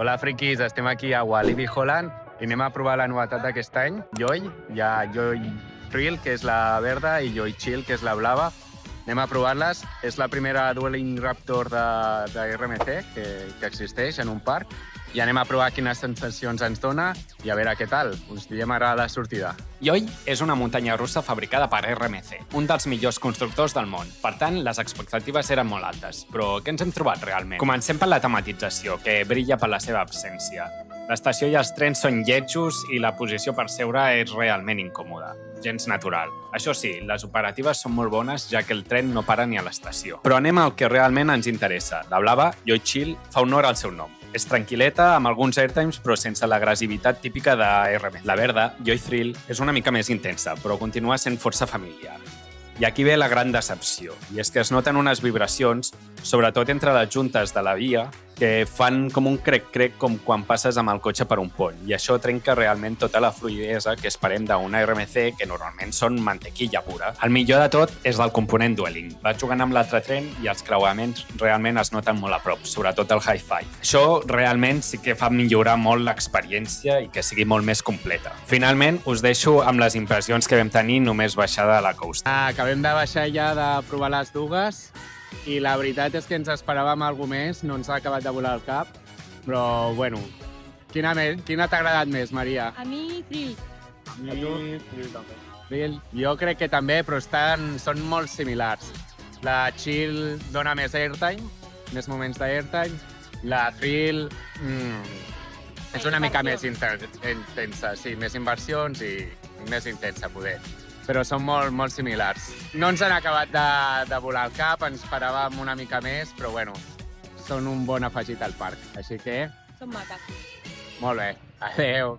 Hola, friquis, estem aquí a Walibi Holland i anem a provar la novetat d'aquest any, Joy. Hi ha Joy Thrill, que és la verda, i Joy Chill, que és la blava. Anem a provar-les. És la primera Dueling Raptor de RMC que existeix en un parc. I anem a provar quines sensacions ens dona i a veure què tal. Us diem ara la sortida. Joy és una muntanya russa fabricada per RMC, un dels millors constructors del món. Per tant, les expectatives eren molt altes. Però què ens hem trobat realment? Comencem per la tematització, que brilla per la seva absència. L'estació i els trens són lletjos i la posició per seure és realment incòmoda. Gens natural. Això sí, les operatives són molt bones, ja que el tren no para ni a l'estació. Però anem al que realment ens interessa. La blava, Joy Chill, fa honor al seu nom. És tranquil·leta, amb alguns airtimes, però sense l'agressivitat típica de RMC. La verda, Joy Thrill, és una mica més intensa, però continua sent força familiar. I aquí ve la gran decepció, i és que es noten unes vibracions, sobretot entre les juntes de la via, que fan com un crec-crec com quan passes amb el cotxe per un pont, i això trenca realment tota la fluidesa que esperem d'una RMC, que normalment són mantequilla pura. El millor de tot és el component Dueling. Vaig jugant amb l'altre tren i els creuaments realment es noten molt a prop, sobretot el hi-fi. Això realment sí que fa millorar molt l'experiència i que sigui molt més completa. Finalment, us deixo amb les impressions que vam tenir només baixar de la coaster. Acabem de baixar ja de provar les dues i la veritat és que ens esperàvem alguna més, no ens ha acabat de volar el cap, però bueno, quina t'ha agradat més, Maria? A mi, Thrill. A mi, Thrill. Jo crec que també, però són molt similars. La Chill dona més airtime, més moments d'airtime. La Thrill és una mica més intensa, sí, més inversions i més intensa, poder. Però són molt similars. No ens han acabat de volar el cap, ens esperàvem una mica més, però bueno, són un bon afegit al parc. Així que, Són maques. molt bé. Adéu.